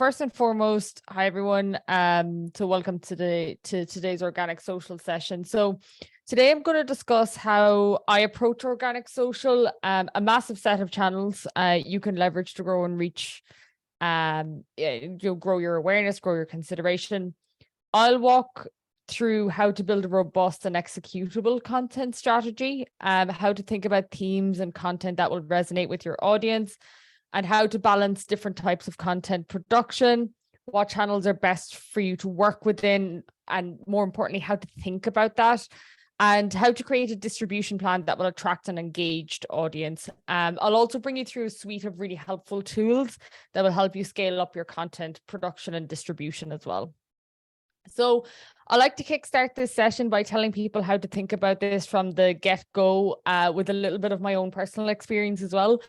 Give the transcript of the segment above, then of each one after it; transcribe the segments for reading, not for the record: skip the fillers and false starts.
first and foremost, hi everyone. So welcome to today's organic social session. So today I'm going to discuss how I approach organic social, a massive set of channels you can leverage to grow and reach, you'll grow your awareness, grow your consideration. I'll walk through how to build a robust and executable content strategy, how to think about themes and content that will resonate with your audience, and how to balance different types of content production, what channels are best for you to work within, and more importantly, how to think about that, and how to create a distribution plan that will attract an engaged audience. I'll also bring you through a suite of really helpful tools that will help you scale up your content production and distribution as well. So I like to kickstart this session by telling people how to think about this from the get-go, with a little bit of my own personal experience as well.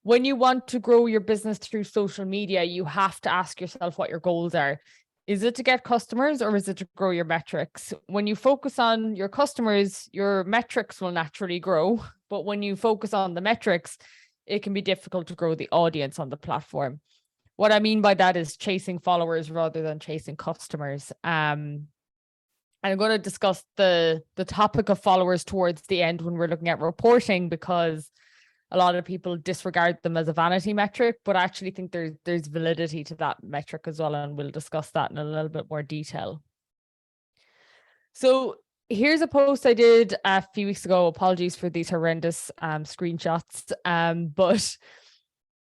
When you want to grow your business through social media, you have to ask yourself what your goals are. Is it to get customers or is it to grow your metrics? When you focus on your customers, your metrics will naturally grow. But when you focus on the metrics, it can be difficult to grow the audience on the platform. What I mean by that is chasing followers rather than chasing customers. And I'm going to discuss the topic of followers towards the end when we're looking at reporting, because a lot of people disregard them as a vanity metric, but I actually think there's validity to that metric as well. And we'll discuss that in a little bit more detail. So here's a post I did a few weeks ago. Apologies for these horrendous screenshots. But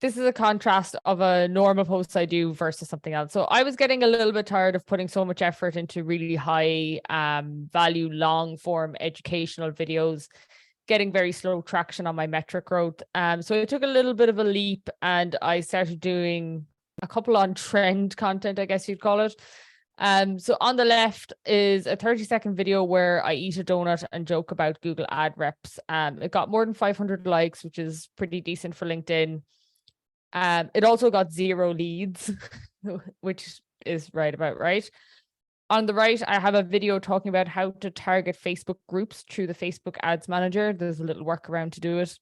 this is a contrast of a normal post I do versus something else. So I was getting a little bit tired of putting so much effort into really high value, long form educational videos, getting very slow traction on my metric growth. So I took a little bit of a leap and I started doing a couple on trend content, I guess you'd call it. So on the left is a 30-second video where I eat a donut and joke about Google ad reps. It got more than 500 likes, which is pretty decent for LinkedIn. It also got 0 leads, which is right about right. On the right, I have a video talking about how to target Facebook groups through the Facebook Ads Manager. There's a little workaround to do it.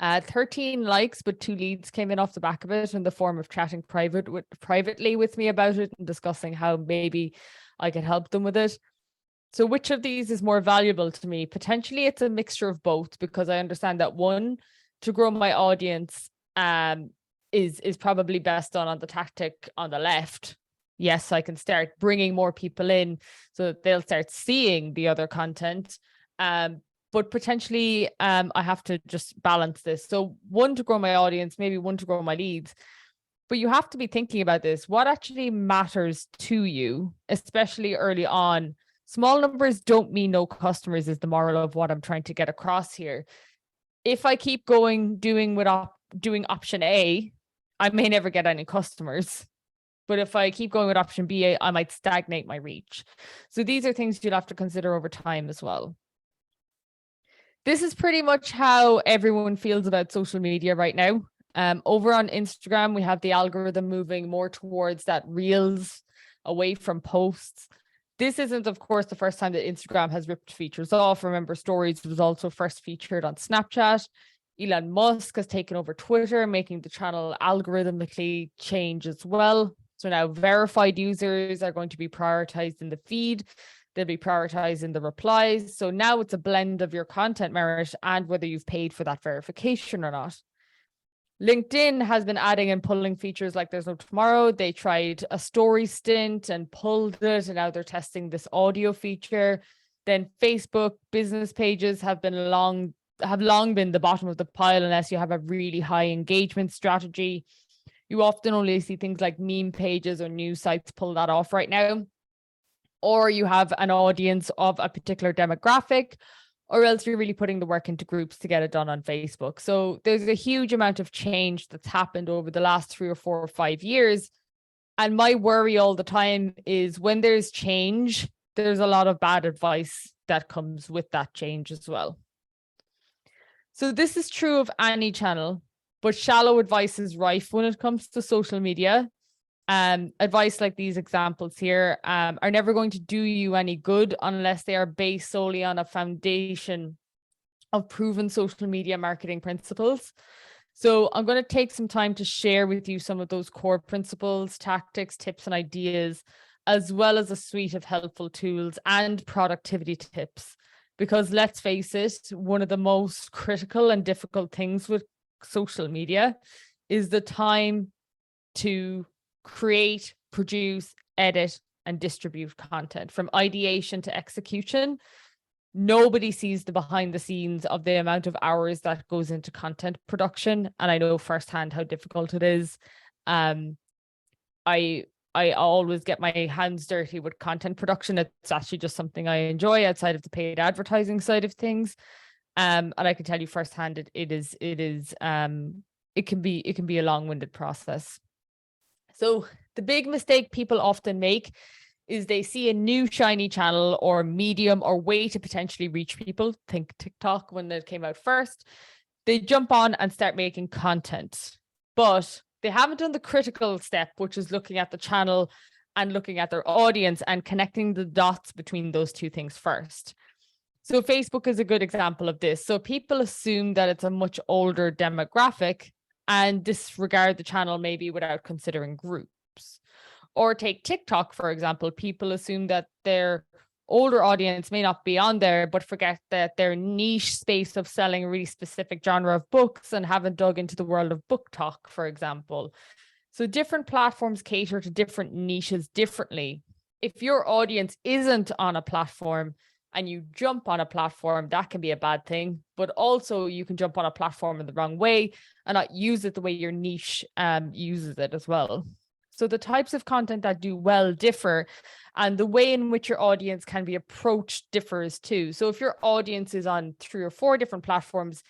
13 likes, but 2 leads came in off the back of it in the form of chatting privately with me about it and discussing how maybe I could help them with it. So which of these is more valuable to me? Potentially it's a mixture of both, because I understand that one, to grow my audience is probably best done on the tactic on the left. Yes, I can start bringing more people in so that they'll start seeing the other content. But potentially I have to just balance this. So one, to grow my audience, maybe one, to grow my leads. But you have to be thinking about this. What actually matters to you, especially early on? Small numbers don't mean no customers is the moral of what I'm trying to get across here. If I keep doing option A, I may never get any customers. But if I keep going with option B, I might stagnate my reach. So these are things you'll have to consider over time as well. This is pretty much how everyone feels about social media right now. Over on Instagram, we have the algorithm moving more towards that reels, away from posts. This isn't, of course, the first time that Instagram has ripped features off. Remember, stories was also first featured on Snapchat. Elon Musk has taken over Twitter, making the channel algorithmically change as well. So now verified users are going to be prioritized in the feed. They'll be prioritized in the replies. So now it's a blend of your content merit and whether you've paid for that verification or not. LinkedIn has been adding and pulling features like there's no tomorrow. They tried a story stint and pulled it, and now they're testing this audio feature. Then Facebook business pages have long been the bottom of the pile unless you have a really high engagement strategy. You often only see things like meme pages or news sites pull that off right now. Or you have an audience of a particular demographic, or else you're really putting the work into groups to get it done on Facebook. So there's a huge amount of change that's happened over the last 3 or 4 or 5 years. And my worry all the time is when there's change, there's a lot of bad advice that comes with that change as well. So this is true of any channel, but shallow advice is rife when it comes to social media. Advice like these examples here are never going to do you any good unless they are based solely on a foundation of proven social media marketing principles. So I'm going to take some time to share with you some of those core principles, tactics, tips, and ideas, as well as a suite of helpful tools and productivity tips. Because let's face it, one of the most critical and difficult things with social media is the time to create, produce, edit, and distribute content from ideation to execution. Nobody sees the behind the scenes of the amount of hours that goes into content production. And I know firsthand how difficult it is. I I always get my hands dirty with content production. It's actually just something I enjoy outside of the paid advertising side of things. And I can tell you firsthand, it can be a long-winded process. So the big mistake people often make is they see a new shiny channel or medium or way to potentially reach people. Think TikTok when it came out first. They jump on and start making content, but they haven't done the critical step, which is looking at the channel and looking at their audience and connecting the dots between those two things first. So Facebook is a good example of this. So people assume that it's a much older demographic and disregard the channel maybe without considering groups. Or take TikTok, for example. People assume that their older audience may not be on there, but forget that their niche space of selling a really specific genre of books and haven't dug into the world of book talk, for example. So different platforms cater to different niches differently. If your audience isn't on a platform and you jump on a platform, that can be a bad thing. But also you can jump on a platform in the wrong way and not use it the way your niche uses it as well. So the types of content that do well differ, and the way in which your audience can be approached differs too. So if your audience is on 3 or 4 different platforms,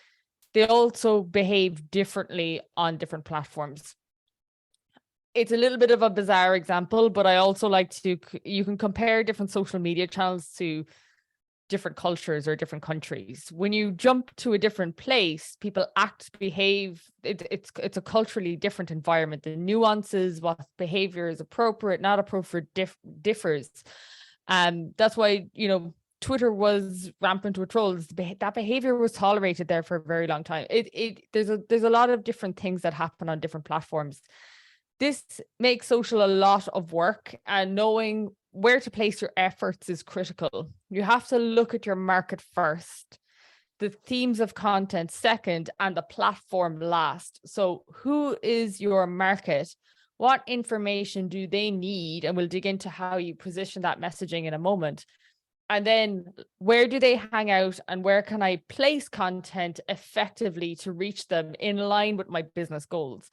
they also behave differently on different platforms. It's a little bit of a bizarre example, but I also like to, you can compare different social media channels to different cultures or different countries. When you jump to a different place, people act, behave. It's a culturally different environment. The nuances, what behavior is appropriate, not appropriate, differs. That's why, you know, Twitter was rampant with trolls. That behavior was tolerated there for a very long time. There's a lot of different things that happen on different platforms. This makes social a lot of work, and knowing where to place your efforts is critical. You have to look at your market first, the themes of content second, and the platform last. So who is your market? What information do they need? And we'll dig into how you position that messaging in a moment. And then where do they hang out, and where can I place content effectively to reach them in line with my business goals?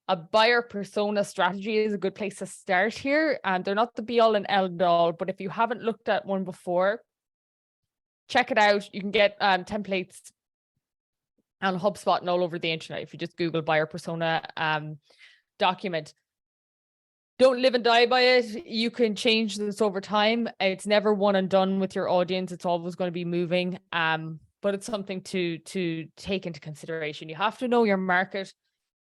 A buyer persona strategy is a good place to start here. And they're not the be all and end all, but if you haven't looked at one before, check it out. You can get templates on HubSpot and all over the internet. If you just Google buyer persona document, don't live and die by it. You can change this over time. It's never one and done with your audience. It's always going to be moving. But it's something to take into consideration. You have to know your market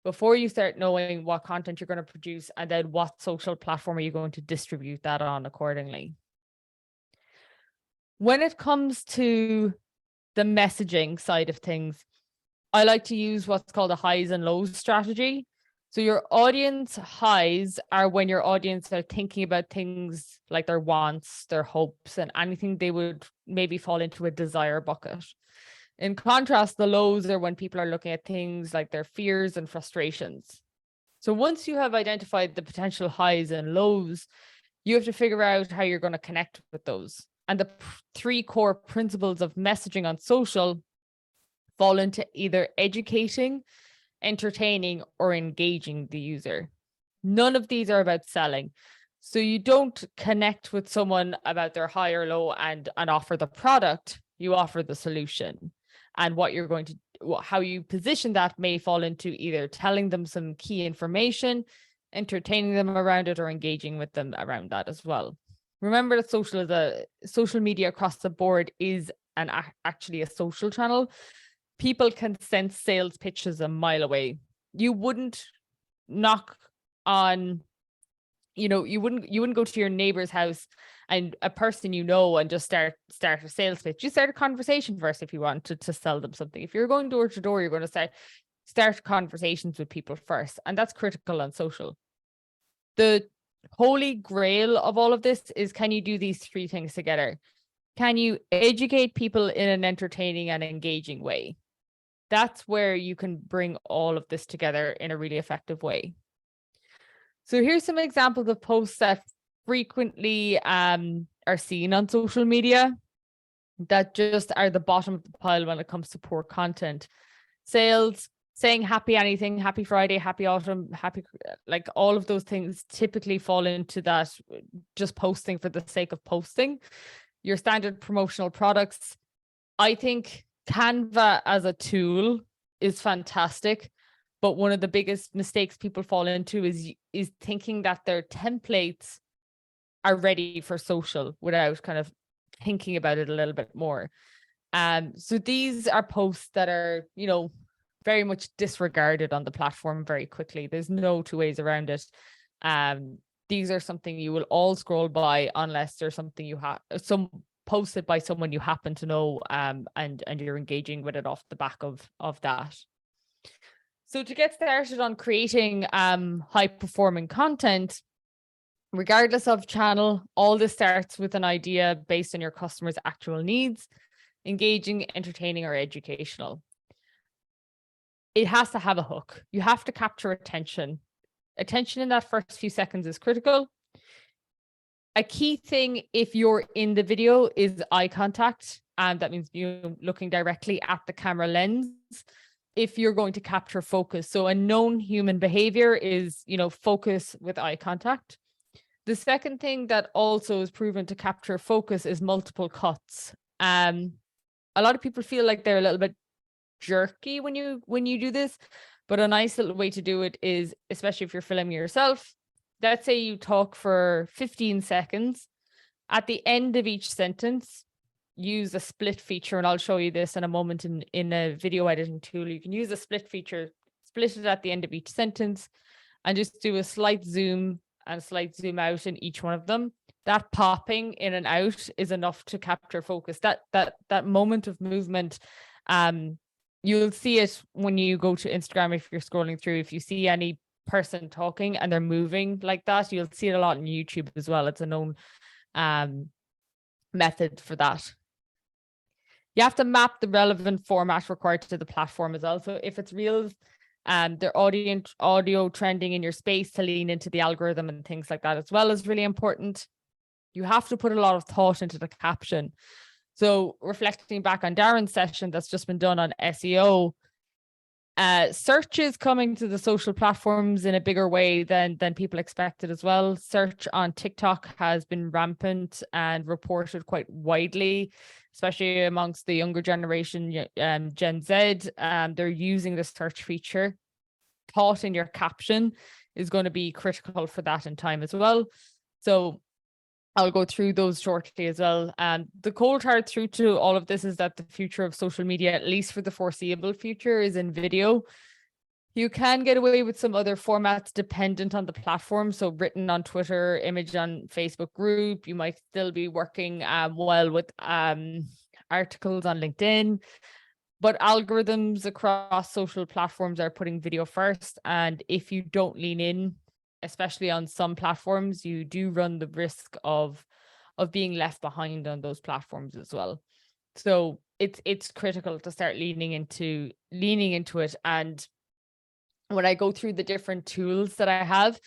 before you start knowing what content you're going to produce, and then what social platform are you going to distribute that on accordingly. When it comes to the messaging side of things, I like to use what's called a highs and lows strategy. So your audience highs are when your audience are thinking about things like their wants, their hopes, and anything they would maybe fall into a desire bucket. In contrast, the lows are when people are looking at things like their fears and frustrations. So once you have identified the potential highs and lows, you have to figure out how you're going to connect with those. And the 3 core principles of messaging on social fall into either educating, entertaining, or engaging the user. None of these are about selling. So you don't connect with someone about their high or low and offer the product. You offer the solution. And what you're going to, how you position that may fall into either telling them some key information, entertaining them around it, or engaging with them around that as well. Remember that social media across the board is actually a social channel. People can sense sales pitches a mile away. You wouldn't knock on, you wouldn't go to your neighbor's house and a person and just start a sales pitch. You start a conversation first if you want to sell them something. If you're going door to door, you're going to start, start conversations with people first. And that's critical on social. The holy grail of all of this is, can you do these three things together? Can you educate people in an entertaining and engaging way? That's where you can bring all of this together in a really effective way. So here's some examples of posts that frequently are seen on social media that just are the bottom of the pile when it comes to poor content. Sales, saying happy anything, happy Friday, happy autumn, happy, like all of those things typically fall into that, just posting for the sake of posting. Your standard promotional products. I think Canva as a tool is fantastic, but one of the biggest mistakes people fall into is thinking that their templates are ready for social without kind of thinking about it a little bit more. So these are posts that are, very much disregarded on the platform very quickly. There's no two ways around it. These are something you will all scroll by unless there's something you have posted by someone you happen to know, and you're engaging with it off the back of that. So to get started on creating high performing content, regardless of channel, all this starts with an idea based on your customer's actual needs, engaging, entertaining, or educational. It has to have a hook. You have to capture attention. Attention in that first few seconds is critical. A key thing if you're in the video is eye contact, and that means you looking directly at the camera lens if you're going to capture focus. So a known human behavior is, focus with eye contact. The second thing that also is proven to capture focus is multiple cuts. A lot of people feel like they're a little bit jerky when you do this, but a nice little way to do it is, especially if you're filming yourself, let's say you talk for 15 seconds. At the end of each sentence, use a split feature, and I'll show you this in a moment in a video editing tool. You can use a split feature, split it at the end of each sentence, and just do a slight zoom and slight zoom out in each one of them. That popping in and out is enough to capture focus. That moment of movement, you'll see it when you go to Instagram. If you're scrolling through, if you see any person talking and they're moving like that, you'll see it a lot on YouTube as well. It's a known method for that. You have to map the relevant format required to the platform as well. So if it's reels, their audio trending in your space to lean into the algorithm and things like that as well is really important. You have to put a lot of thought into the caption. So reflecting back on Darren's session that's just been done on SEO, search is coming to the social platforms in a bigger way than people expected as well. Search on TikTok has been rampant and reported quite widely, especially amongst the younger generation, Gen Z. They're using the search feature. Thought in your caption is going to be critical for that in time as well. So I'll go through those shortly as well. The cold hard truth to all of this is that the future of social media, at least for the foreseeable future, is in video. You can get away with some other formats dependent on the platform. So written on Twitter, image on Facebook group. You might still be working well with articles on LinkedIn. But algorithms across social platforms are putting video first. And if you don't lean in, especially on some platforms, you do run the risk of being left behind on those platforms as well. So it's critical to start leaning into it. And when I go through the different tools that I have,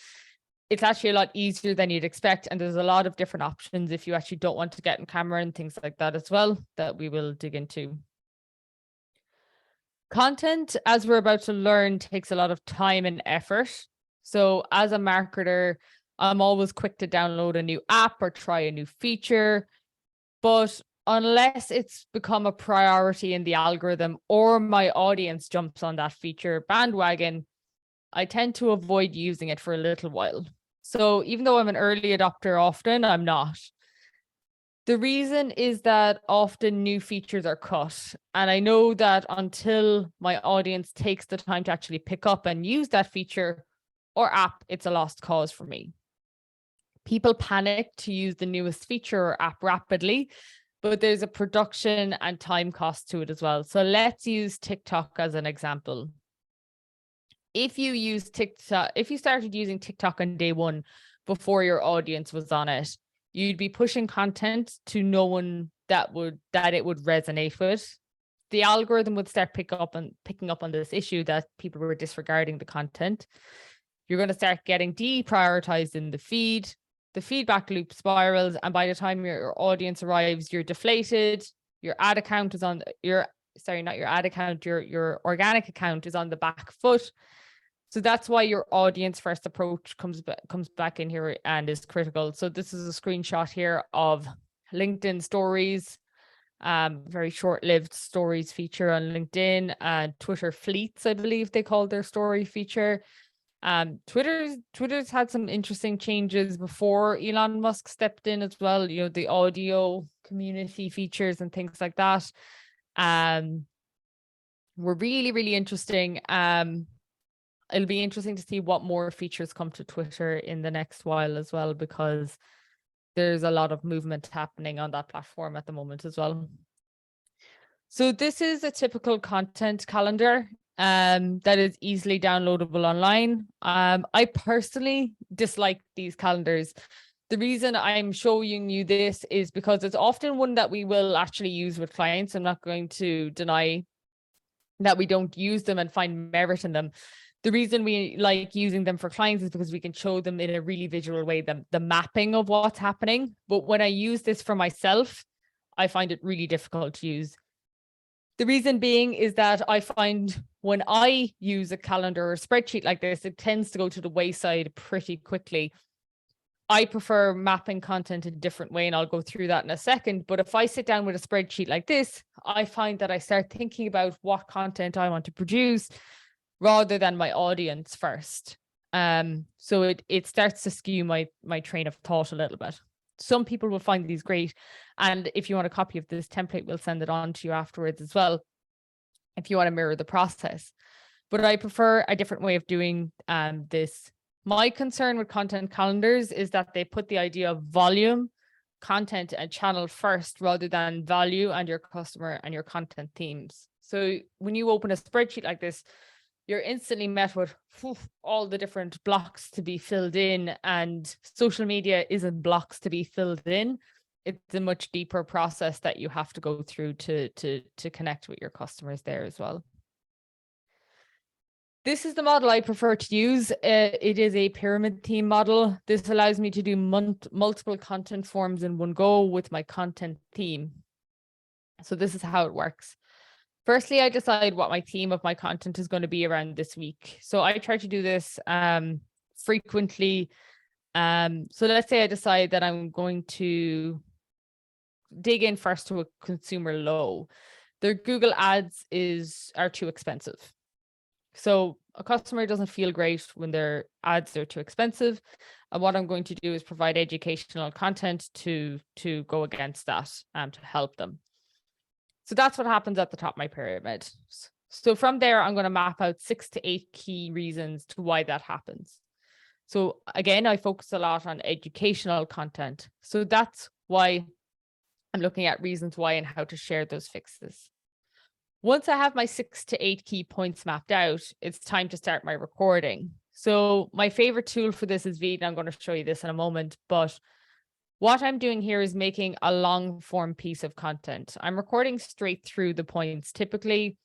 it's actually a lot easier than you'd expect. And there's a lot of different options if you actually don't want to get in camera and things like that as well, that we will dig into. Content, as we're about to learn, takes a lot of time and effort. So as a marketer, I'm always quick to download a new app or try a new feature. But unless it's become a priority in the algorithm or my audience jumps on that feature bandwagon, I tend to avoid using it for a little while. So even though I'm an early adopter, often I'm not. The reason is that often new features are cut. And I know that until my audience takes the time to actually pick up and use that feature or app, it's a lost cause for me. People panic to use the newest feature or app rapidly, but there's a production and time cost to it as well. So let's use TikTok as an example. if you use TikTok, if you started using TikTok on day one before your audience was on it, you'd be pushing content to no one that it would resonate with. The algorithm would start picking up on this issue that people were disregarding the content. You're going to start getting deprioritized in the feed. The feedback loop spirals, and by the time your audience arrives, you're deflated. Your ad account is on your not your ad account, your organic account is on the back foot. So that's why your audience first approach comes back in here and is critical. So this is a screenshot here of LinkedIn stories, very short-lived stories feature on LinkedIn, and Twitter fleets, I believe they call their story feature. Twitter's had some interesting changes before Elon Musk stepped in as well, you know, the audio community features and things like that. Were really, really interesting. It'll be interesting to see what more features come to Twitter in the next while as well, because there's a lot of movement happening on that platform at the moment as well. So this is a typical content calendar that is easily downloadable online. I personally dislike these calendars. The reason I'm showing you this is because it's often one that we will actually use with clients. I'm not going to deny that we don't use them and find merit in them. The reason we like using them for clients is because we can show them in a really visual way the mapping of what's happening. But when I use this for myself, I find it really difficult to use. The reason being is that I find when I use a calendar or a spreadsheet like this, it tends to go to the wayside pretty quickly. I prefer mapping content in a different way, and I'll go through that in a second. But if I sit down with a spreadsheet like this, I find that I start thinking about what content I want to produce rather than my audience first. So it starts to skew my train of thought a little bit. Some people will find these great. And if you want a copy of this template, we'll send it on to you afterwards as well, if you want to mirror the process. But I prefer a different way of doing this. My concern with content calendars is that they put the idea of volume, content, and channel first rather than value and your customer and your content themes. So when you open a spreadsheet like this, you're instantly met with all the different blocks to be filled in, and social media isn't blocks to be filled in. It's a much deeper process that you have to go through to connect with your customers there as well. This is the model I prefer to use. It is a pyramid theme model. This allows me to do multiple content forms in one go with my content theme. So this is how it works. Firstly, I decide what my theme of my content is going to be around this week. So I try to do this frequently. So let's say I decide that I'm going to dig in first to a consumer low. Their Google ads are too expensive. So a customer doesn't feel great when their ads are too expensive. And what I'm going to do is provide educational content to go against that and to help them. So that's what happens at the top of my pyramid. So from there, I'm going to map out 6 to 8 key reasons to why that happens. So again, I focus a lot on educational content. So that's why I'm looking at reasons why and how to share those fixes. Once I have my 6 to 8 key points mapped out, it's time to start my recording. So my favorite tool for this is Veed, and I'm going to show you this in a moment. But what I'm doing here is making a long form piece of content. I'm recording straight through the points typically.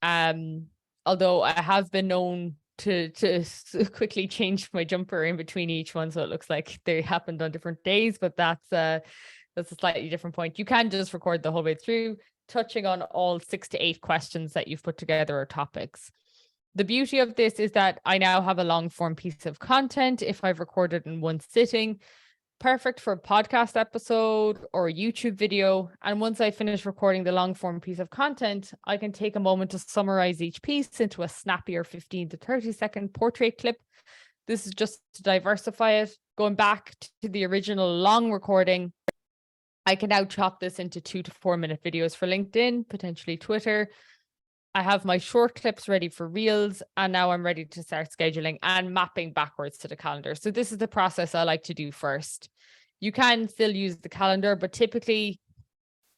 Although I have been known to quickly change my jumper in between each one, so it looks like they happened on different days, but that's a slightly different point. You can just record the whole way through, touching on all 6 to 8 questions that you've put together or topics. The beauty of this is that I now have a long form piece of content if I've recorded in one sitting. Perfect for a podcast episode or a YouTube video. And once I finish recording the long form piece of content, I can take a moment to summarize each piece into a snappier 15 to 30 second portrait clip. This is just to diversify it. Going back to the original long recording, I can now chop this into 2 to 4 minute videos for LinkedIn, potentially Twitter. I have my short clips ready for Reels, and now I'm ready to start scheduling and mapping backwards to the calendar. So this is the process I like to do first. You can still use the calendar, but typically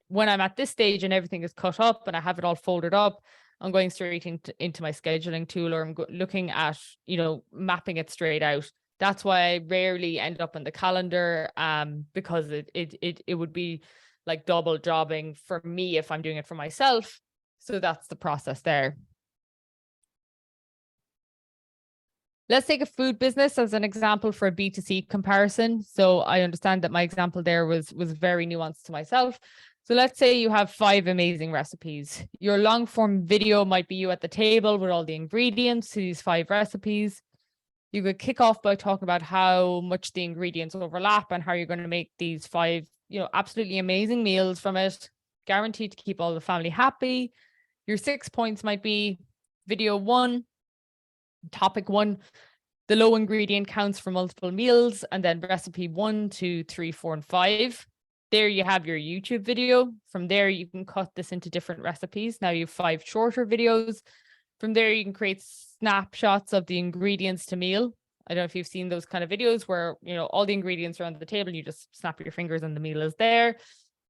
when I'm at this stage and everything is cut up and I have it all folded up, I'm going straight into my scheduling tool, or I'm looking at, mapping it straight out. That's why I rarely end up on the calendar, because it would be like double jobbing for me if I'm doing it for myself. So that's the process there. Let's take a food business as an example for a B2C comparison. So I understand that my example there was very nuanced to myself. So let's say you have 5 amazing recipes. Your long form video might be you at the table with all the ingredients to these 5 recipes. You could kick off by talking about how much the ingredients overlap and how you're going to make these 5, absolutely amazing meals from it, guaranteed to keep all the family happy. Your 6 points might be video 1, topic 1, the low ingredient counts for multiple meals, and then recipe 1, 2, 3, 4, and 5. There you have your YouTube video. From there, you can cut this into different recipes. Now you have 5 shorter videos. From there, you can create snapshots of the ingredients to meal. I don't know if you've seen those kind of videos where, all the ingredients are on the table and you just snap your fingers and the meal is there.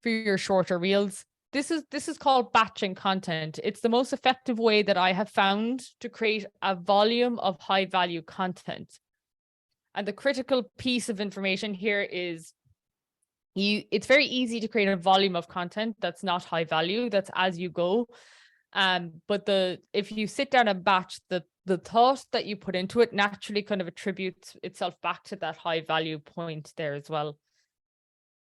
For your shorter reels, this is called batching content. It's the most effective way that I have found to create a volume of high value content. And the critical piece of information here is it's very easy to create a volume of content that's not high value, that's as you go. But if you sit down and batch, the thought that you put into it naturally kind of attributes itself back to that high value point there as well.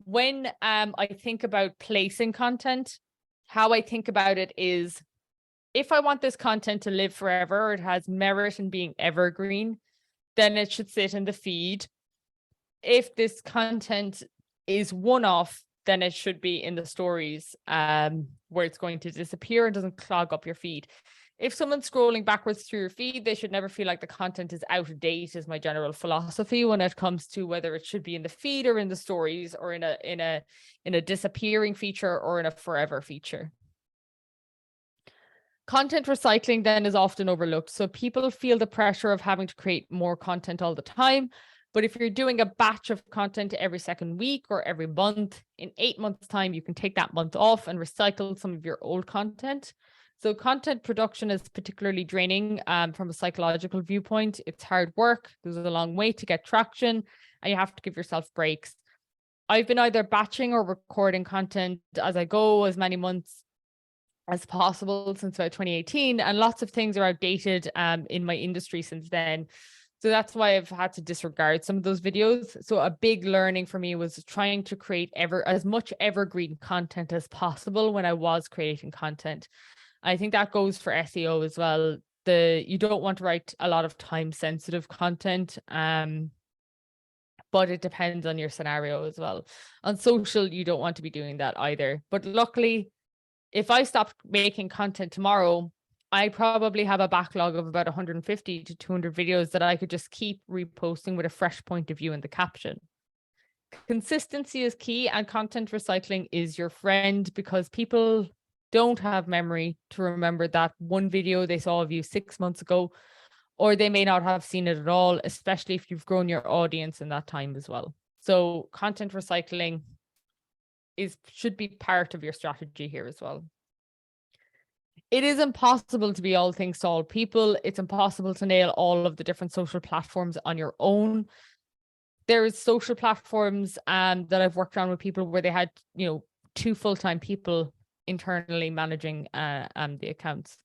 When I think about placing content, how I think about it is, if I want this content to live forever, or it has merit in being evergreen, then it should sit in the feed. If this content is one-off, then it should be in the stories, where it's going to disappear and doesn't clog up your feed. If someone's scrolling backwards through your feed, they should never feel like the content is out of date, is my general philosophy when it comes to whether it should be in the feed or in the stories, or in a disappearing feature or in a forever feature. Content recycling then is often overlooked. So people feel the pressure of having to create more content all the time. But if you're doing a batch of content every second week or every month, in 8 months' time, you can take that month off and recycle some of your old content. So content production is particularly draining, from a psychological viewpoint. It's hard work. There's a long wait to get traction, and you have to give yourself breaks. I've been either batching or recording content as I go, as many months as possible since about 2018, and lots of things are outdated in my industry since then. So that's why I've had to disregard some of those videos. So a big learning for me was trying to create as much evergreen content as possible when I was creating content. I think that goes for SEO as well. You don't want to write a lot of time sensitive content, but it depends on your scenario as well. On social, you don't want to be doing that either. But luckily, if I stopped making content tomorrow, I probably have a backlog of about 150 to 200 videos that I could just keep reposting with a fresh point of view in the caption. Consistency is key, and content recycling is your friend, because people don't have memory to remember that one video they saw of you 6 months ago, or they may not have seen it at all, especially if you've grown your audience in that time as well. So content recycling should be part of your strategy here as well. It is impossible to be all things to all people. It's impossible to nail all of the different social platforms on your own. There's social platforms that I've worked on with people where they had, 2 full-time people internally managing the accounts.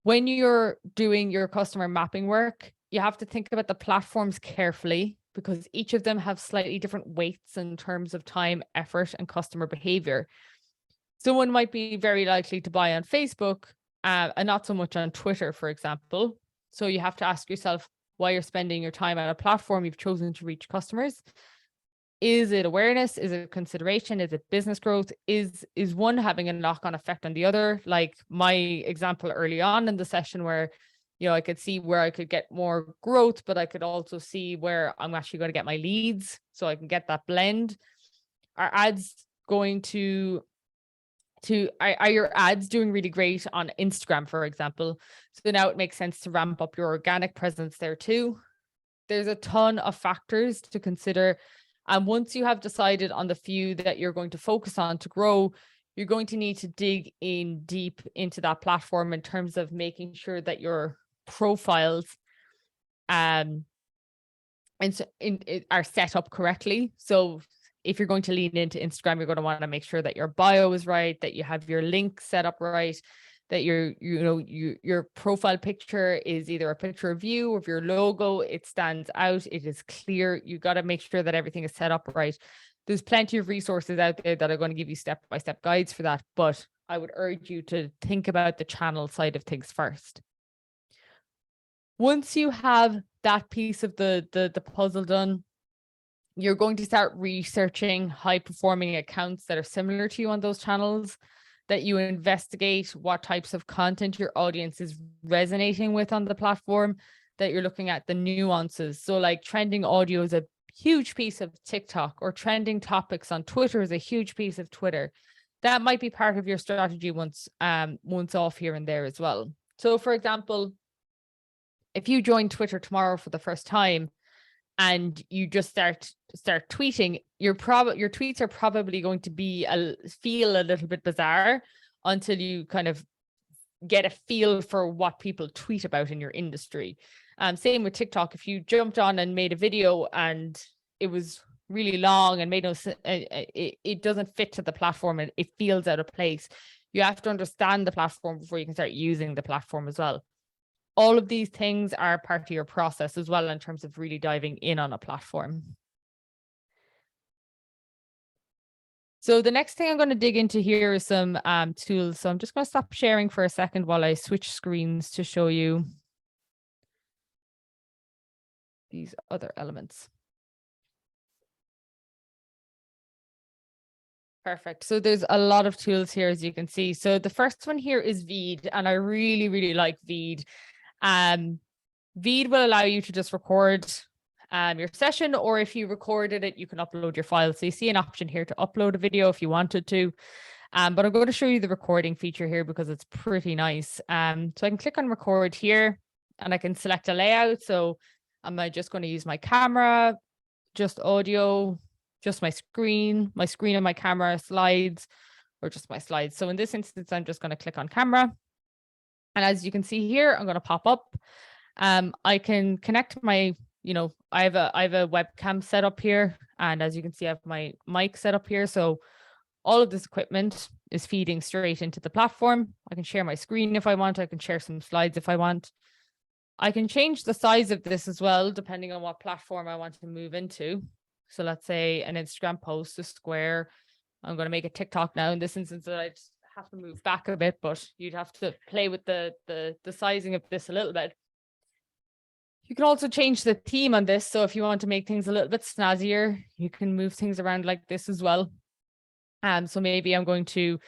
When you're doing your customer mapping work, you have to think about the platforms carefully, because each of them have slightly different weights in terms of time, effort, and customer behavior. Someone might be very likely to buy on Facebook and not so much on Twitter, for example. So you have to ask yourself why you're spending your time on a platform you've chosen to reach customers. Is it awareness? Is it consideration? Is it business growth? Is one having a knock-on effect on the other? Like my example early on in the session where, I could see where I could get more growth, but I could also see where I'm actually going to get my leads, so I can get that blend. Are ads going to are your ads doing really great on Instagram, for example? So now it makes sense to ramp up your organic presence there too. There's a ton of factors to consider. And once you have decided on the few that you're going to focus on to grow, you're going to need to dig in deep into that platform in terms of making sure that your profiles and so are set up correctly. So if you're going to lean into Instagram, you're going to want to make sure that your bio is right, that you have your link set up right, that your profile picture is either a picture of you or of your logo. It stands out. It is clear. You got to make sure that everything is set up right. There's plenty of resources out there that are going to give you step-by-step guides for that, but I would urge you to think about the channel side of things first. Once you have that piece of the puzzle done, you're going to start researching high-performing accounts that are similar to you on those channels, that you investigate what types of content your audience is resonating with on the platform, that you're looking at the nuances. So like trending audio is a huge piece of TikTok, or trending topics on Twitter is a huge piece of Twitter. That might be part of your strategy once off here and there as well. So for example, if you join Twitter tomorrow for the first time and you just start tweeting, your tweets are probably going to feel a little bit bizarre until you kind of get a feel for what people tweet about in your industry. Same with TikTok. If you jumped on and made a video and it was really long and made no sense, it doesn't fit to the platform and it feels out of place. You have to understand the platform before you can start using the platform as well. All of these things are part of your process as well in terms of really diving in on a platform. So the next thing I'm going to dig into here is some tools. So I'm just going to stop sharing for a second while I switch screens to show you these other elements. Perfect. So there's a lot of tools here, as you can see. So the first one here is Veed, and I really, really like Veed. Veed will allow you to just record your session, or if you recorded it, you can upload your file. So you see an option here to upload a video if you wanted to. But I'm going to show you the recording feature here because it's pretty nice. So I can click on record here and I can select a layout. So am I just going to use my camera, just audio, just my screen and my camera, slides, or just my slides? So in this instance, I'm just going to click on camera. And as you can see here, I'm going to pop up. I can connect my, I have a webcam set up here. And as you can see, I have my mic set up here. So all of this equipment is feeding straight into the platform. I can share my screen if I want. I can share some slides if I want. I can change the size of this as well, depending on what platform I want to move into. So let's say an Instagram post is square. I'm going to make a TikTok now in this instance that I just have to move back a bit, but you'd have to play with the sizing of this a little bit. You can also change the theme on this. So if you want to make things a little bit snazzier, you can move things around like this as well. So maybe I'm going to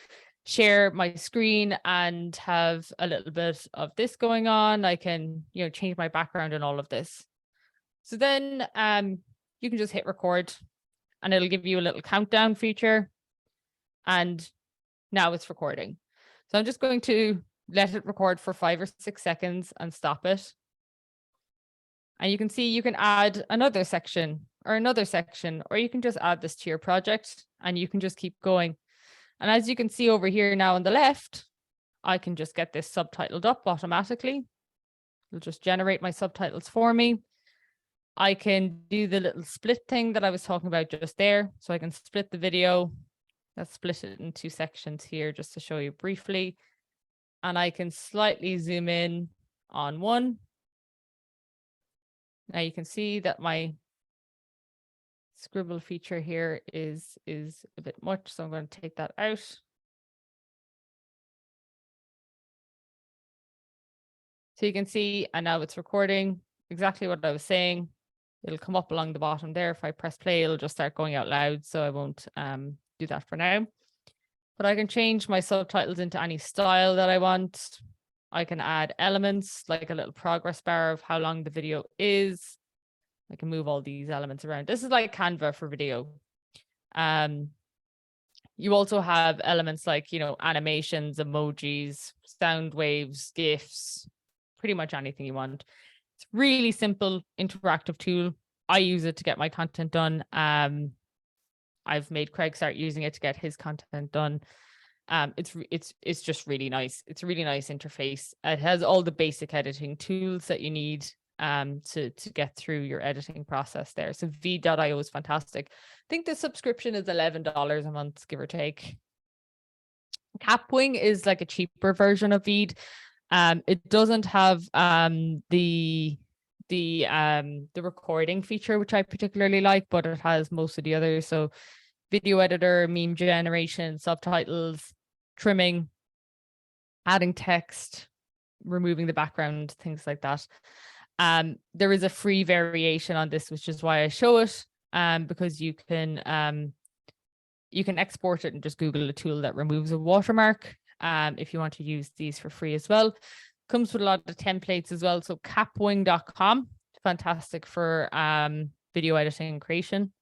share my screen and have a little bit of this going on. I can, change my background and all of this. So then you can just hit record and it'll give you a little countdown feature. And now it's recording. So I'm just going to let it record for 5 or 6 seconds and stop it. And you can see you can add another section, or you can just add this to your project and you can just keep going. And as you can see over here now on the left, I can just get this subtitled up automatically. It'll just generate my subtitles for me. I can do the little split thing that I was talking about just there. So I can split the video. Let's split it in 2 sections here just to show you briefly. And I can slightly zoom in on one. Now you can see that my scribble feature here is a bit much, so I'm going to take that out. So you can see, and now it's recording exactly what I was saying. It'll come up along the bottom there. If I press play, it'll just start going out loud, so I won't do that for now. But I can change my subtitles into any style that I want. I can add elements like a little progress bar of how long the video is. I can move all these elements around. This is like Canva for video. You also have elements like, animations, emojis, sound waves, GIFs, pretty much anything you want. It's really simple, interactive tool. I use it to get my content done. I've made Craig start using it to get his content done. It's just really nice. It's a really nice interface. It has all the basic editing tools that you need to get through your editing process there. So v.io is fantastic. I think the subscription is $11 a month, give or take. Capwing is like a cheaper version of Veed. It doesn't have the recording feature, which I particularly like, but it has most of the others. So video editor, meme generation, subtitles, trimming, adding text, removing the background, things like that. There is a free variation on this, which is why I show it, because you can export it and just Google a tool that removes a watermark, if you want to use these for free as well. Comes with a lot of templates as well. So capwing.com, fantastic for video editing and creation.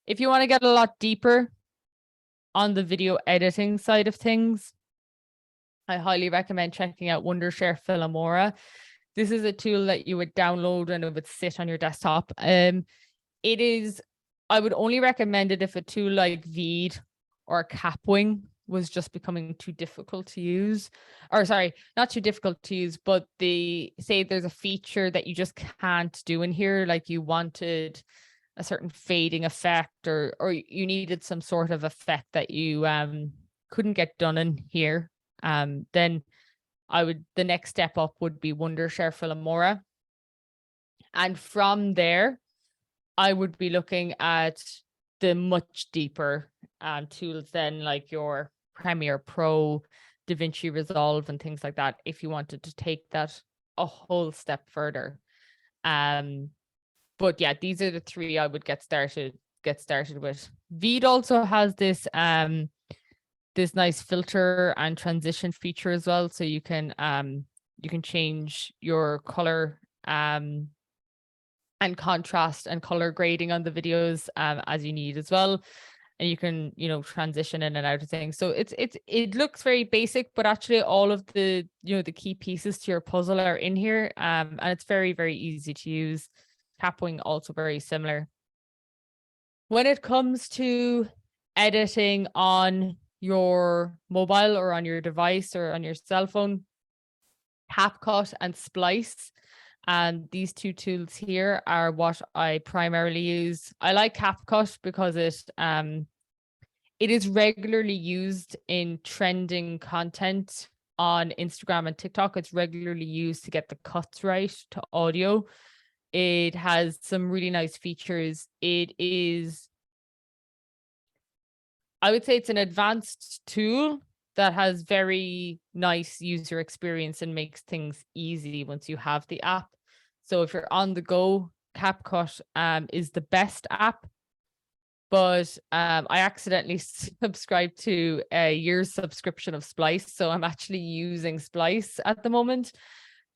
If you want to get a lot deeper on the video editing side of things, I highly recommend checking out Wondershare Filmora. This is a tool that you would download and it would sit on your desktop. It is, I would only recommend it if a tool like Veed or Capwing was just becoming too difficult to use. Or sorry, not too difficult to use, but say there's a feature that you just can't do in here, like you wanted a certain fading effect, or you needed some sort of effect that you couldn't get done in here, then the next step up would be Wondershare Filmora. And from there, I would be looking at the much deeper tools then, like your Premiere Pro, DaVinci Resolve, and things like that, if you wanted to take that a whole step further. But yeah, these are the three I would get started with. Veed also has this this nice filter and transition feature as well, so you can change your color and contrast and color grading on the videos as you need as well, and you can transition in and out of things. So it looks very basic, but actually all of the the key pieces to your puzzle are in here, and it's very, very easy to use. Capwing also very similar. When it comes to editing on your mobile or on your device or on your cell phone, CapCut and Splice, and these two tools here are what I primarily use. I like CapCut because it is regularly used in trending content on Instagram and TikTok. It's regularly used to get the cuts right to audio. It has some really nice features. It is, I would say it's an advanced tool that has very nice user experience and makes things easy once you have the app. So if you're on the go, CapCut is the best app. But I accidentally subscribed to a year's subscription of Splice, so I'm actually using Splice at the moment,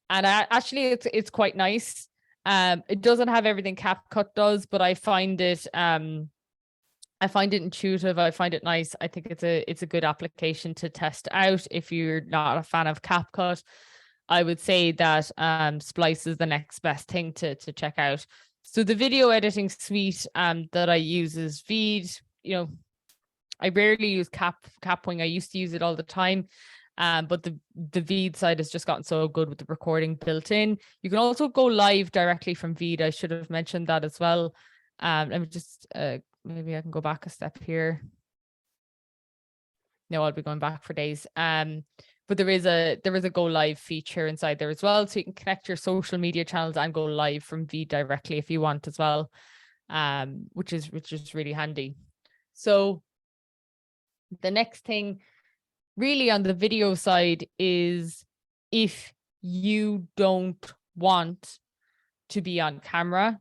and it's quite nice. It doesn't have everything CapCut does, but I find it intuitive. I find it nice. I think it's a good application to test out. If you're not a fan of CapCut, I would say that Splice is the next best thing to check out. So the video editing suite that I use is Veed. I rarely use Capwing. I used to use it all the time. But the Veed side has just gotten so good with the recording built in. You can also go live directly from Veed. I should have mentioned that as well. Let me just maybe I can go back a step here. No, I'll be going back for days. But there is a go live feature inside there as well, so you can connect your social media channels and go live from Veed directly if you want as well, which is really handy. So the next thing really on the video side is, if you don't want to be on camera,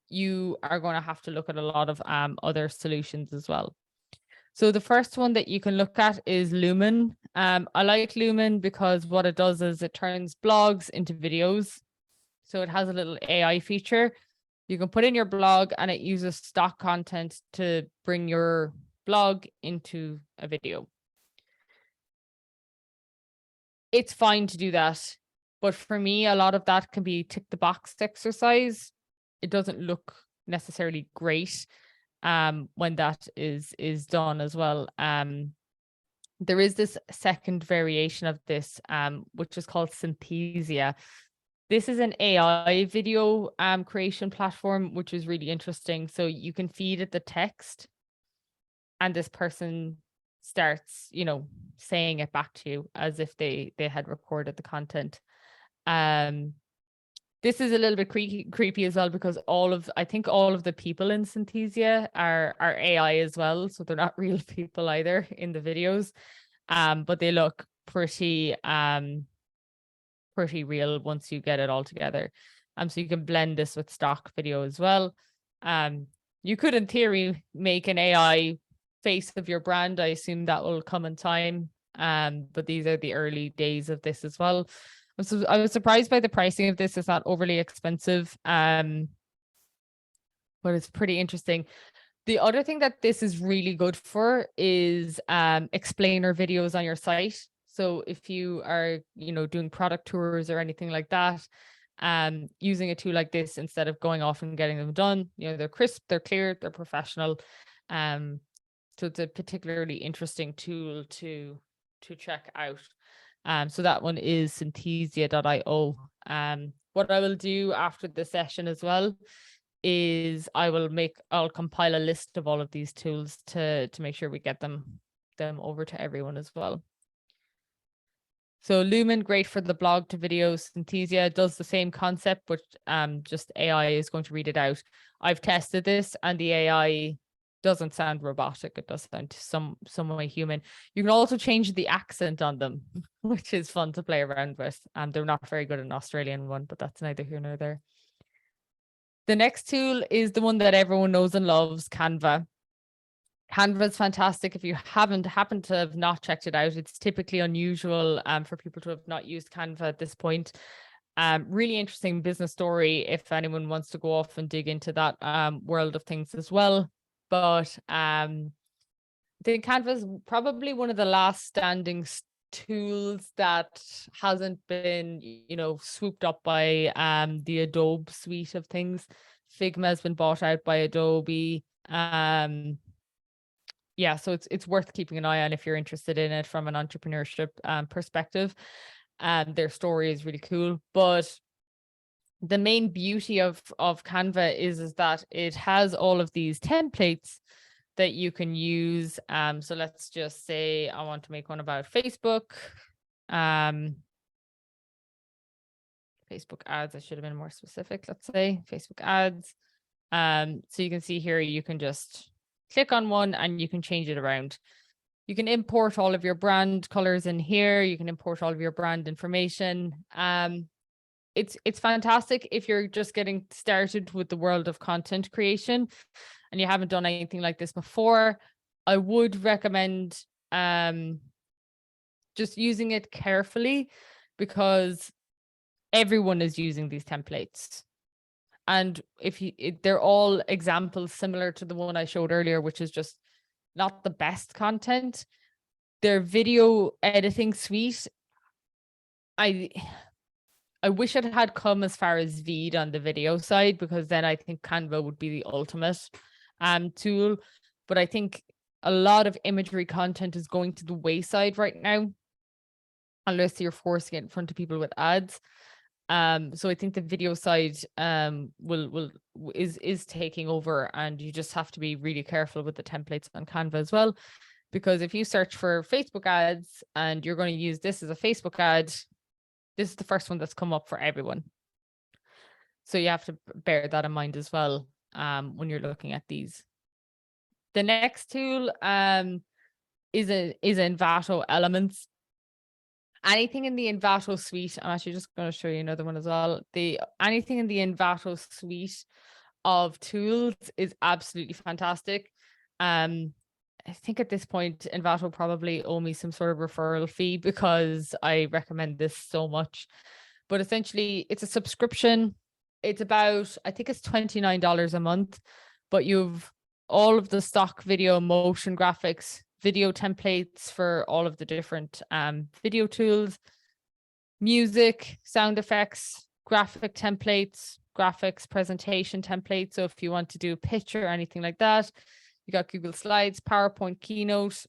you are going to have to look at a lot of other solutions as well. So the first one that you can look at is Lumen. I like Lumen because what it does is it turns blogs into videos. So it has a little AI feature. You can put in your blog and it uses stock content to bring your blog into a video. It's fine to do that, but for me, a lot of that can be tick the box exercise. It doesn't look necessarily great when that is done as well. there is this second variation of this, which is called Synthesia. This is an AI video creation platform, which is really interesting. So you can feed it the text, and this person starts, saying it back to you as if they had recorded the content. This is a little bit creepy as well, because I think all of the people in Synthesia are AI as well, so they're not real people either in the videos. But they look pretty real once you get it all together. So you can blend this with stock video as well. You could, in theory, make an AI face of your brand. I assume that will come in time. But these are the early days of this as well. So I was surprised by the pricing of this. It's not overly expensive. But it's pretty interesting. The other thing that this is really good for is explainer videos on your site. So if you are, doing product tours or anything like that, using a tool like this instead of going off and getting them done, they're crisp, they're clear, they're professional. So it's a particularly interesting tool to check out. So that one is synthesia.io. What I will do after the session as well is I'll compile a list of all of these tools to make sure we get them over to everyone as well. So Lumen, great for the blog to video. Synthesia does the same concept, but just AI is going to read it out. I've tested this and the AI doesn't sound robotic. It does sound some way human. You can also change the accent on them, which is fun to play around with. They're not very good at an Australian one, but that's neither here nor there. The next tool is the one that everyone knows and loves, Canva. Canva is fantastic. If you happened to have not checked it out, it's typically unusual for people to have not used Canva at this point. Really interesting business story if anyone wants to go off and dig into that world of things as well. But I think Canva is probably one of the last standing tools that hasn't been, swooped up by the Adobe suite of things. Figma has been bought out by Adobe. Yeah, so it's worth keeping an eye on if you're interested in it from an entrepreneurship perspective. Their story is really cool, but the main beauty of Canva is that it has all of these templates that you can use. So let's just say I want to make one about Facebook. Facebook ads. I should have been more specific. Let's say Facebook ads. So you can see here, you can just click on one and you can change it around. You can import all of your brand colors in here. You can import all of your brand information. It's fantastic if you're just getting started with the world of content creation and you haven't done anything like this before. I would recommend just using it carefully, because everyone is using these templates. And they're all examples similar to the one I showed earlier, which is just not the best content. Their video editing suite, I wish it had come as far as Veed on the video side, because then I think Canva would be the ultimate tool. But I think a lot of imagery content is going to the wayside right now, unless you're forcing it in front of people with ads. So I think the video side is taking over, and you just have to be really careful with the templates on Canva as well, because if you search for Facebook ads and you're going to use this as a Facebook ad, this is the first one that's come up for everyone. So you have to bear that in mind as well when you're looking at these. The next tool is Envato Elements. Anything in the Envato suite, I'm actually just going to show you another one as well. Anything in the Envato suite of tools is absolutely fantastic. I think at this point, Envato probably owe me some sort of referral fee, because I recommend this so much. But essentially, it's a subscription. It's about, I think it's $29 a month, but you've all of the stock video, motion graphics, video templates for all of the different video tools, music, sound effects, graphic templates, graphics, presentation templates. So if you want to do a picture or anything like that, you got Google Slides, PowerPoint, Keynote.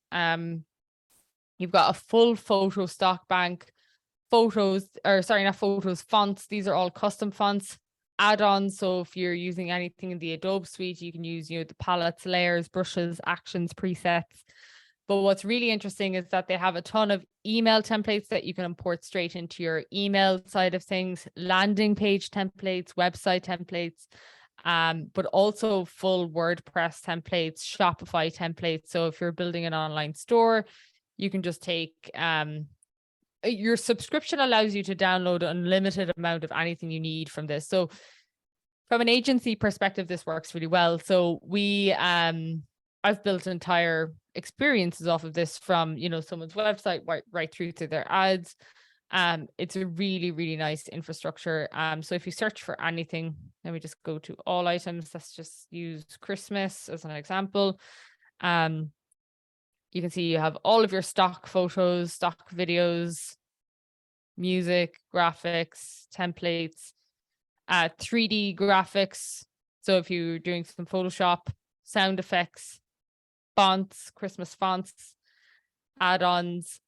You've got a full photo stock bank, photos, or sorry, not photos, fonts. These are all custom fonts, add-ons. So if you're using anything in the Adobe suite, you can use, the palettes, layers, brushes, actions, presets. But what's really interesting is that they have a ton of email templates that you can import straight into your email side of things, landing page templates, website templates, but also full WordPress templates, Shopify templates. So if you're building an online store, you can just take your subscription allows you to download an unlimited amount of anything you need from this. So from an agency perspective, this works really well. So I've built entire experiences off of this from, someone's website right through to their ads. It's a really, really nice infrastructure. So if you search for anything, let me just go to all items. Let's just use Christmas as an example. You can see you have all of your stock photos, stock videos, music, graphics, templates, 3D graphics. So if you're doing some Photoshop, sound effects, fonts, Christmas fonts, add-ons,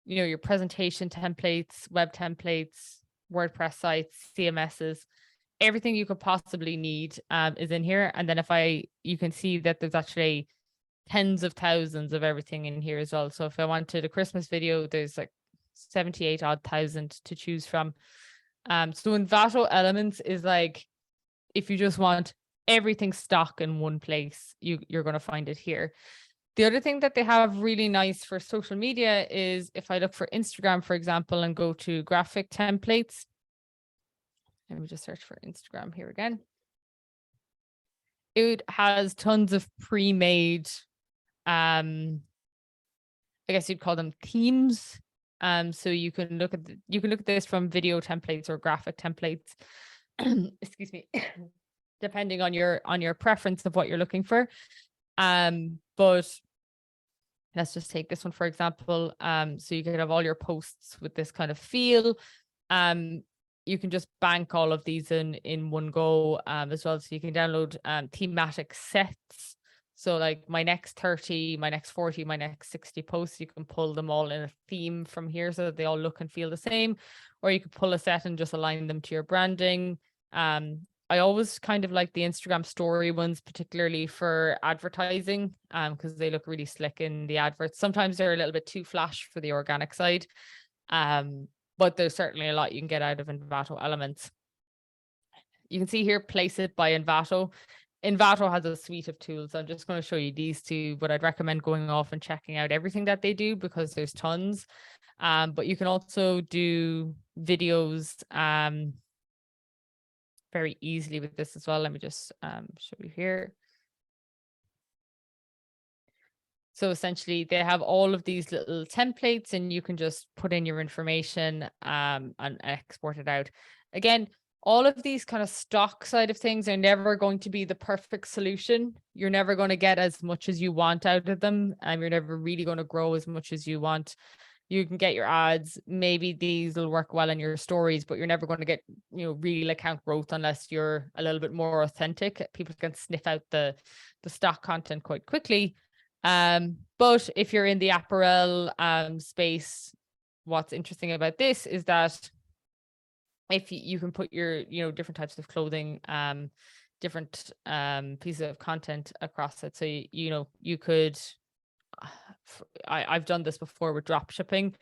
your presentation templates, web templates, WordPress sites, CMSs, everything you could possibly need is in here. And then you can see that there's actually tens of thousands of everything in here as well. So if I wanted a Christmas video, there's like 78 odd thousand to choose from. So Envato Elements is like, if you just want everything stock in one place, you're going to find it here. The other thing that they have really nice for social media is if I look for Instagram, for example, and go to graphic templates, let me just search for Instagram here again. It has tons of pre-made, I guess you'd call them themes. So you can look at this from video templates or graphic templates. Excuse me. Depending on your preference of what you're looking for. But let's just take this one, for example. So you can have all your posts with this kind of feel. You can just bank all of these in one go as well. So you can download thematic sets. So like my next 30, my next 40, my next 60 posts, you can pull them all in a theme from here so that they all look and feel the same. Or you could pull a set and just align them to your branding. I always kind of like the Instagram story ones, particularly for advertising, because they look really slick in the adverts. Sometimes they're a little bit too flash for the organic side. But there's certainly a lot you can get out of Envato Elements. You can see here, place it by Envato. Envato has a suite of tools. I'm just going to show you these two, but I'd recommend going off and checking out everything that they do because there's tons. But you can also do videos very easily with this as well. Let me just show you here. So essentially they have all of these little templates and you can just put in your information and export it out. Again, all of these kind of stock side of things are never going to be the perfect solution. You're never going to get as much as you want out of them, and you're never really going to grow as much as you want. You can get your ads. Maybe these will work well in your stories, but you're never going to get, real account growth unless you're a little bit more authentic. People can sniff out the stock content quite quickly. But if you're in the apparel space, what's interesting about this is that if you can put your, different types of clothing, different pieces of content across it. So, you could, I've done this before with drop shipping,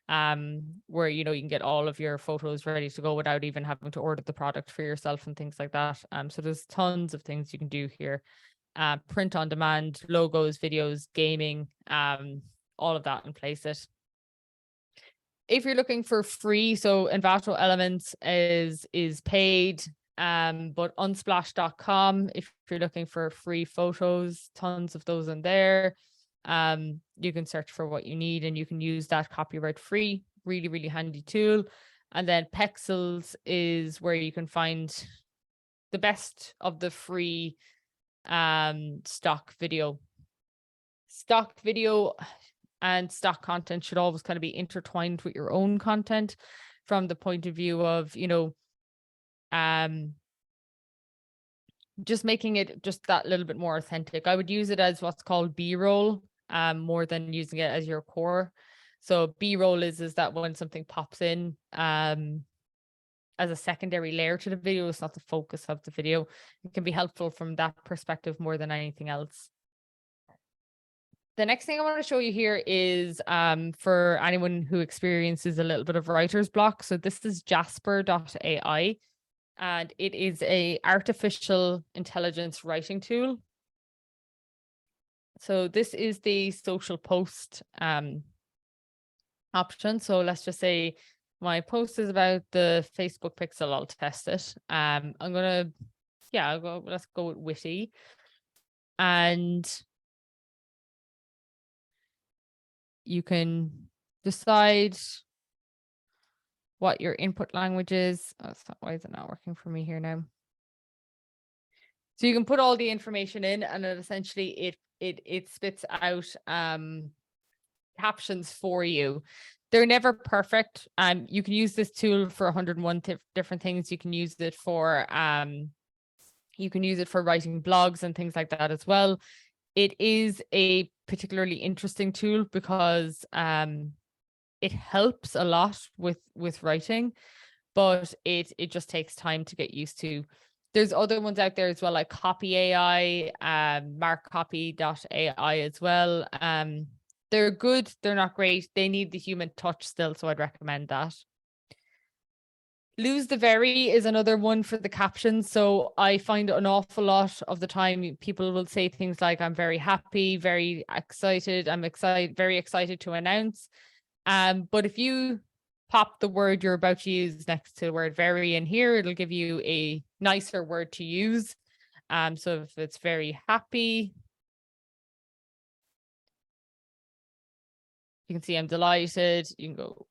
where, you can get all of your photos ready to go without even having to order the product for yourself and things like that. So there's tons of things you can do here. Print on demand, logos, videos, gaming, all of that, and place it. If you're looking for free, so Envato Elements is paid, but unsplash.com, if you're looking for free photos, tons of those in there. You can search for what you need and you can use that copyright free. Really, really handy tool. And then Pexels is where you can find the best of the free stock video and stock content should always kind of be intertwined with your own content from the point of view of, just making it just that little bit more authentic. I would use it as what's called B-roll. more than using it as your core. So B-roll is that when something pops in as a secondary layer to the video, it's not the focus of the video. It can be helpful from that perspective more than anything else. The next thing I want to show you here is for anyone who experiences a little bit of writer's block. So this is Jasper.ai, and it is a artificial intelligence writing tool. So this is the social post option. So let's just say my post is about the Facebook pixel. I'll test it. I'm gonna, let's go with witty. And you can decide what your input language is. Oh, why is it not working for me here now? So you can put all the information in, and it essentially it spits out captions for you. They're never perfect. You can use this tool for 101 different things. You can use it for writing blogs and things like that as well. It is a particularly interesting tool because it helps a lot with writing, but it just takes time to get used to. There's other ones out there as well, like Copy AI, markcopy.ai as well. They're good. They're not great. They need the human touch still, so I'd recommend that. Lose the Very is another one for the captions. So I find an awful lot of the time people will say things like, I'm very happy, very excited, very excited to announce. But if you pop the word you're about to use next to the word very in here, it'll give you a nicer word to use. So if it's very happy, you can see I'm delighted. You can go,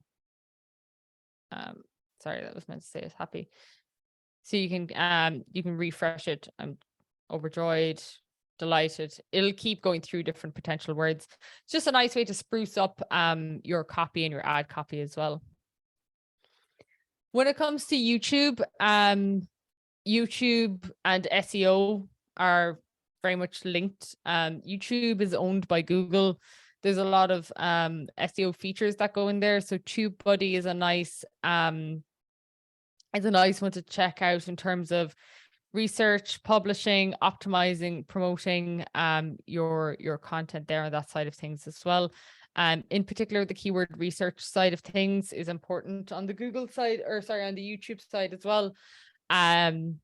sorry, that was meant to say it's happy. So you can refresh it. I'm overjoyed, delighted. It'll keep going through different potential words. It's just a nice way to spruce up your copy and your ad copy as well. When it comes to YouTube, YouTube and SEO are very much linked. YouTube is owned by Google. There's a lot of SEO features that go in there. So TubeBuddy is a nice one to check out in terms of research, publishing, optimizing, promoting your content there on that side of things as well. In particular, the keyword research side of things is important on the Google side, or sorry, on the YouTube side as well. And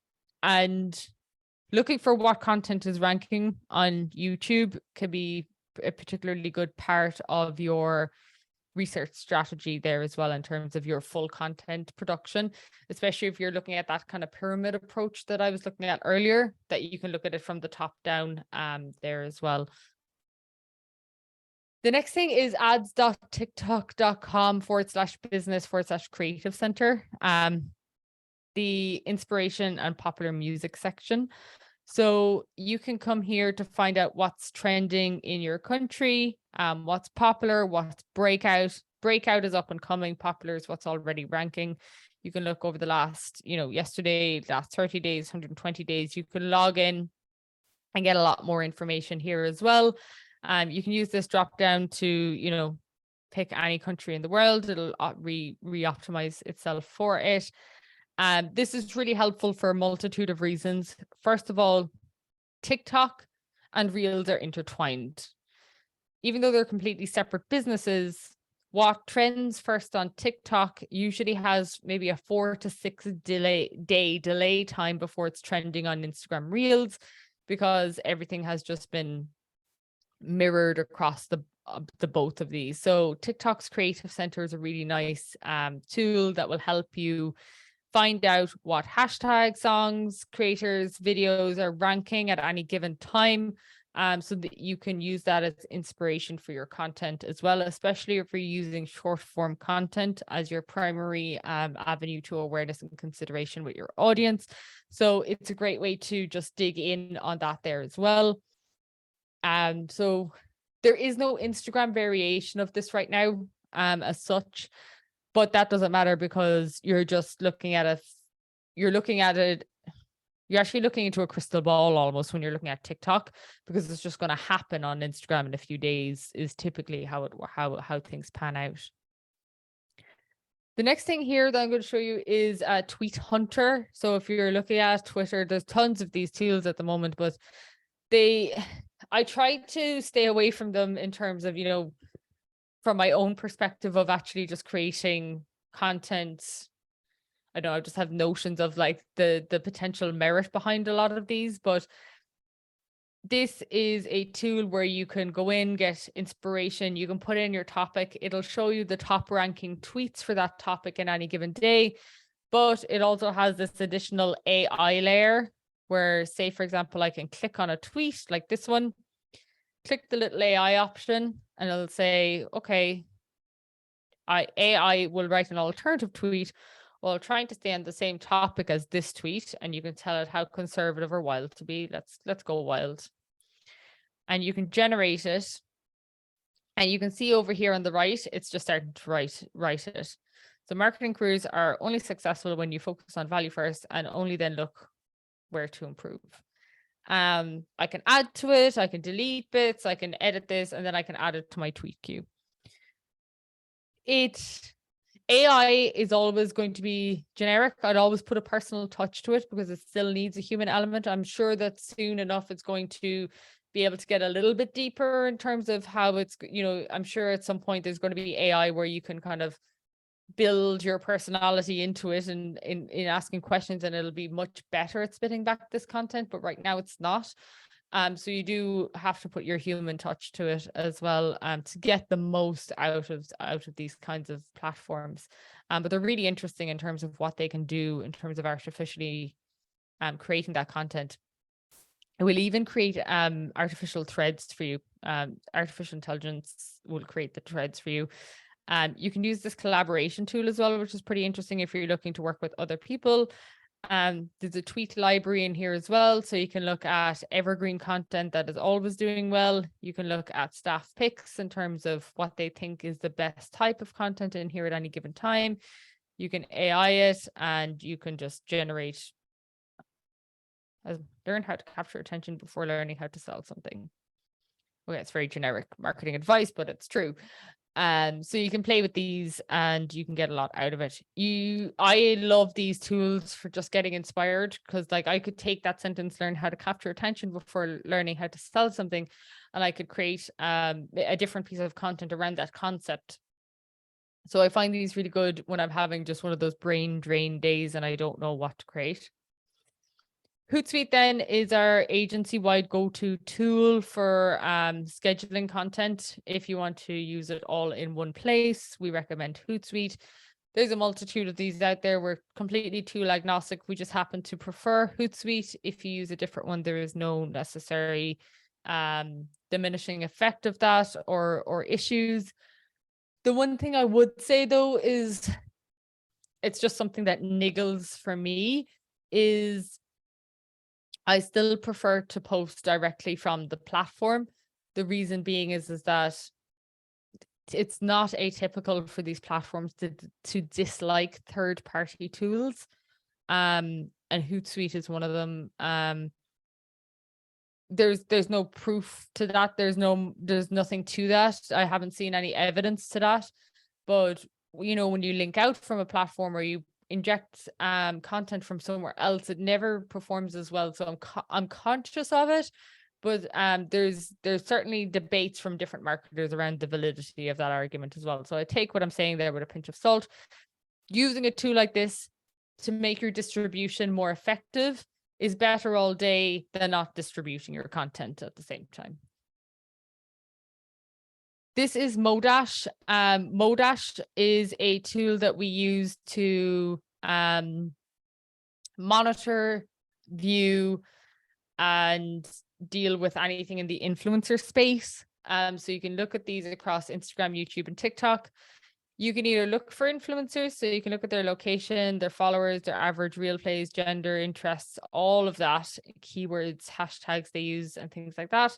looking for what content is ranking on YouTube could be a particularly good part of your research strategy there as well, in terms of your full content production, especially if you're looking at that kind of pyramid approach that I was looking at earlier, that you can look at it from the top down there as well. The next thing is ads.tiktok.com/business/creative center, the inspiration and popular music section. So you can come here to find out what's trending in your country, what's popular, what's breakout. Breakout is up and coming. Popular is what's already ranking. You can look over the last, yesterday, last 30 days, 120 days. You can log in and get a lot more information here as well. You can use this drop down to, pick any country in the world. It'll re-optimize itself for it. This is really helpful for a multitude of reasons. First of all, TikTok and Reels are intertwined. Even though they're completely separate businesses, what trends first on TikTok usually has maybe a 4 to 6 day delay time before it's trending on Instagram Reels, because everything has just been mirrored across the both of these. So TikTok's Creative Center is a really nice tool that will help you find out what hashtag songs, creators, videos are ranking at any given time, so that you can use that as inspiration for your content as well, especially if you're using short form content as your primary avenue to awareness and consideration with your audience. So it's a great way to just dig in on that there as well. So there is no Instagram variation of this right now as such. But that doesn't matter, because you're just looking at it. You're looking at it You're actually looking into a crystal ball almost when you're looking at TikTok, because it's just going to happen on Instagram in a few days is typically how things pan out. The next thing here that I'm going to show you is a Tweet Hunter. So if you're looking at Twitter, there's tons of these tools at the moment, but I try to stay away from them in terms of, from my own perspective of actually just creating content. I know I just have notions of like the potential merit behind a lot of these, but this is a tool where you can go in, get inspiration, you can put in your topic, it'll show you the top ranking tweets for that topic in any given day, but it also has this additional AI layer where, say, for example, I can click on a tweet like this one, click the little AI option, and it'll say, okay, AI will write an alternative tweet while trying to stay on the same topic as this tweet, and you can tell it how conservative or wild to be. Let's go wild. And you can generate it. And you can see over here on the right, it's just starting to write it. So marketing careers are only successful when you focus on value first and only then look where to improve. I can add to it, I can delete bits, I can edit this, and then I can add it to my tweet queue. AI is always going to be generic. I'd always put a personal touch to it because it still needs a human element. I'm sure that soon enough it's going to be able to get a little bit deeper in terms of how it's, I'm sure at some point there's going to be AI where you can kind of build your personality into it and in asking questions, and it'll be much better at spitting back this content, but right now it's not. So you do have to put your human touch to it as well, to get the most out of these kinds of platforms. But they're really interesting in terms of what they can do in terms of artificially creating that content. It will even create artificial threads for you. Artificial intelligence will create the threads for you. You can use this collaboration tool as well, which is pretty interesting if you're looking to work with other people. There's a tweet library in here as well, so you can look at evergreen content that is always doing well. You can look at staff picks in terms of what they think is the best type of content in here at any given time. You can AI it, and you can just generate, learn how to capture attention before learning how to sell something. Okay, it's very generic marketing advice, but it's true. So you can play with these and you can get a lot out of it. I love these tools for just getting inspired, because like I could take that sentence, learn how to capture attention before learning how to sell something, and I could create a different piece of content around that concept. So I find these really good when I'm having just one of those brain drain days and I don't know what to create. Hootsuite then is our agency-wide go-to tool for scheduling content. If you want to use it all in one place, we recommend Hootsuite. There's a multitude of these out there. We're completely tool agnostic. We just happen to prefer Hootsuite. If you use a different one, there is no necessary diminishing effect of that or issues. The one thing I would say though is it's just something that niggles for me is I still prefer to post directly from the platform. The reason being is that it's not atypical for these platforms to dislike third-party tools. And Hootsuite is one of them. There's no proof to that. There's nothing to that. I haven't seen any evidence to that. But when you link out from a platform or you inject content from somewhere else, it never performs as well. So I'm conscious of it, but there's certainly debates from different marketers around the validity of that argument as well. So I take what I'm saying there with a pinch of salt. Using a tool like this to make your distribution more effective is better all day than not distributing your content at the same time. This is Modash. Modash is a tool that we use to monitor, view, and deal with anything in the influencer space. So you can look at these across Instagram, YouTube, and TikTok. You can either look for influencers, so you can look at their location, their followers, their average real plays, gender, interests, all of that, keywords, hashtags they use, and things like that.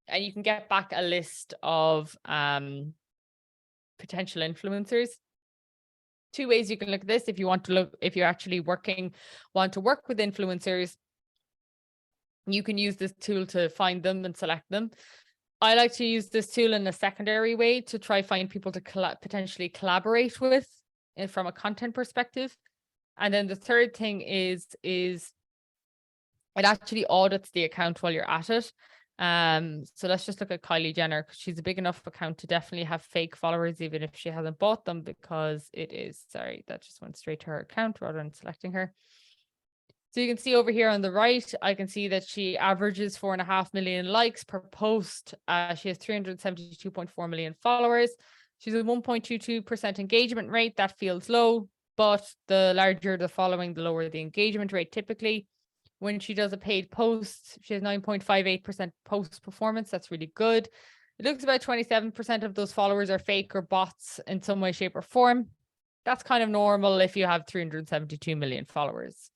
And you can get back a list of potential influencers. Two ways you can look at this. If you actually want to work with influencers, you can use this tool to find them and select them. I like to use this tool in a secondary way to try find people to potentially collaborate with from a content perspective. And then the third thing is it actually audits the account while you're at it. So let's just look at Kylie Jenner, because she's a big enough account to definitely have fake followers, even if she hasn't bought them, because it is, sorry, that just went straight to her account rather than selecting her. So you can see over here on the right, I can see that she averages 4.5 million likes per post. She has 372.4 million followers. She's a 1.22% engagement rate. That feels low, but the larger the following, the lower the engagement rate typically. When she does a paid post, she has 9.58% post performance. That's really good. It looks about 27% of those followers are fake or bots in some way, shape, or form. That's kind of normal if you have 372 million followers.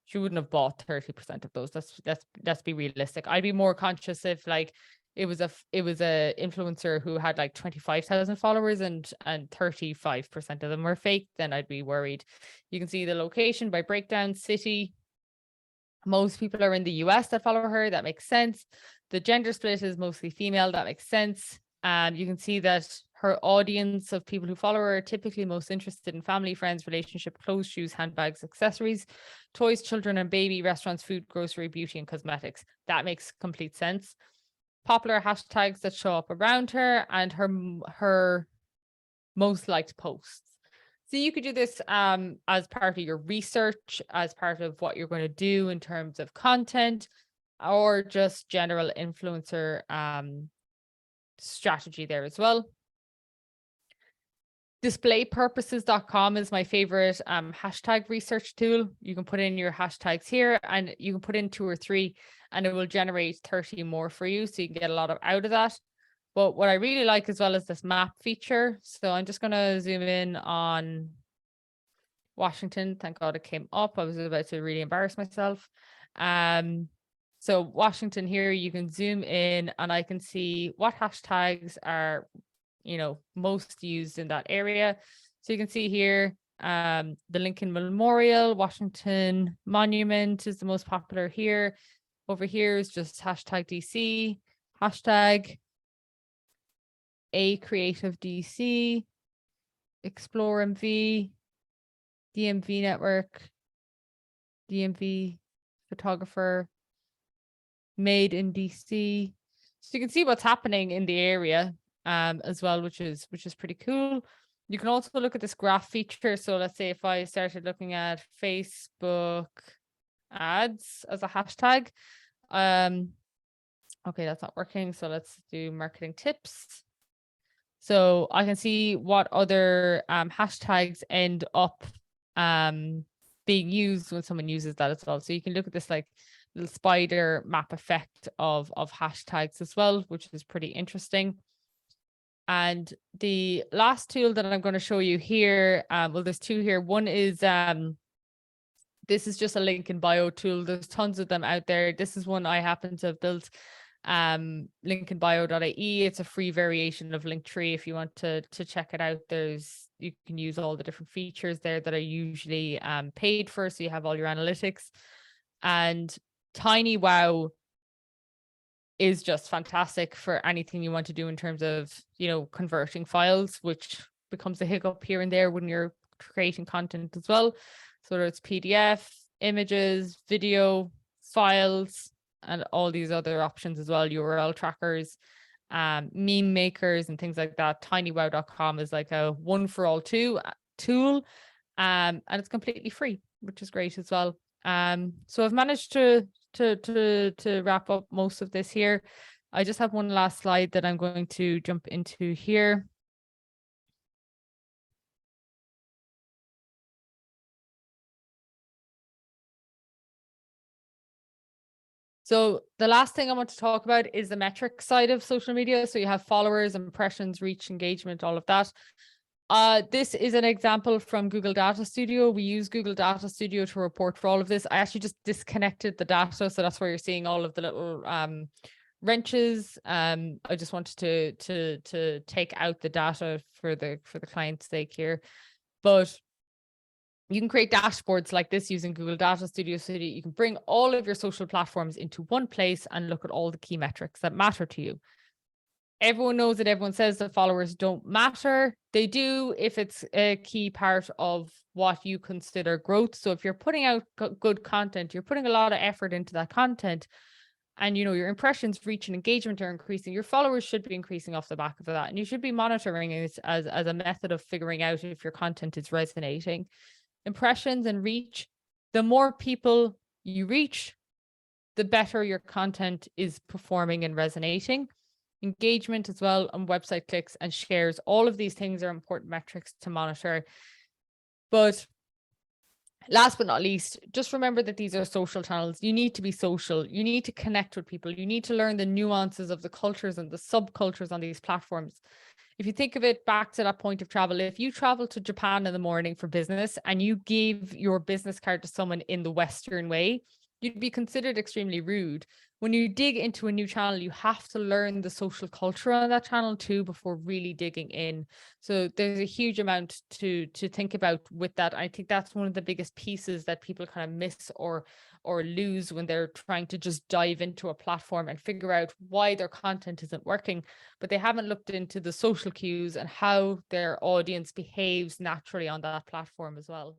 She wouldn't have bought 30% of those. Let's be realistic. I'd be more conscious if like it was a influencer who had like 25,000 followers and 35% of them were fake, then I'd be worried. You can see the location by breakdown, city. Most people are in the US that follow her. That makes sense. The gender split is mostly female. That makes sense. You can see that her audience of people who follow her are typically most interested in family, friends, relationship, clothes, shoes, handbags, accessories, toys, children and baby, restaurants, food, grocery, beauty, and cosmetics. That makes complete sense. Popular hashtags that show up around her and her most liked posts. So you could do this as part of your research, as part of what you're going to do in terms of content, or just general influencer strategy there as well. Displaypurposes.com is my favorite hashtag research tool. You can put in your hashtags here and you can put in 2 or 3 and it will generate 30 more for you. So you can get a lot out of that. But what I really like as well is this map feature. So I'm just going to zoom in on Washington. Thank God it came up. I was about to really embarrass myself. So Washington here, you can zoom in and I can see what hashtags are, most used in that area. So you can see here, the Lincoln Memorial, Washington Monument is the most popular here. Over here is just hashtag DC, hashtag A Creative DC, Explore MV, DMV Network, DMV Photographer, Made in DC. So you can see what's happening in the area as well, which is pretty cool. You can also look at this graph feature. So let's say if I started looking at Facebook ads as a hashtag, okay, that's not working. So let's do marketing tips. So I can see what other hashtags end up being used when someone uses that as well. So you can look at this like little spider map effect of hashtags as well, which is pretty interesting. And the last tool that I'm going to show you here, well, there's 2 here. One is this is just a link in bio tool. There's tons of them out there. This is one I happen to have built, linkinbio.ie. It's a free variation of Linktree. If you want to check it out, you can use all the different features there that are usually paid for, so you have all your analytics. And TinyWow is just fantastic for anything you want to do in terms of, converting files, which becomes a hiccup here and there when you're creating content as well. So it's PDF, images, video, files, and all these other options as well, URL trackers, meme makers and things like that. tinywow.com is like a one for all tool, and it's completely free, which is great as well. So I've managed to wrap up most of this here. I just have one last slide that I'm going to jump into here. So the last thing I want to talk about is the metric side of social media. So you have followers, impressions, reach, engagement, all of that. This is an example from Google Data Studio. We use Google Data Studio to report for all of this. I actually just disconnected the data, so that's where you're seeing all of the little wrenches. I just wanted to take out the data for the client's sake here. But you can create dashboards like this using Google Data Studio so that you can bring all of your social platforms into one place and look at all the key metrics that matter to you. Everyone knows that everyone says that followers don't matter. They do if it's a key part of what you consider growth. So if you're putting out good content, you're putting a lot of effort into that content, and your impressions, reach, and engagement are increasing, your followers should be increasing off the back of that. And you should be monitoring it as a method of figuring out if your content is resonating. Impressions and reach, the more people you reach, the better your content is performing and resonating. Engagement as well on website clicks and shares, all of these things are important metrics to monitor. But last but not least, just remember that these are social channels. You need to be social. You need to connect with people. You need to learn the nuances of the cultures and the subcultures on these platforms. If you think of it back to that point of travel, if you travel to Japan in the morning for business and you give your business card to someone in the Western way, you'd be considered extremely rude. When you dig into a new channel, you have to learn the social culture on that channel too before really digging in. So there's a huge amount to think about with that. I think that's one of the biggest pieces that people kind of miss or lose when they're trying to just dive into a platform and figure out why their content isn't working, but they haven't looked into the social cues and how their audience behaves naturally on that platform as well.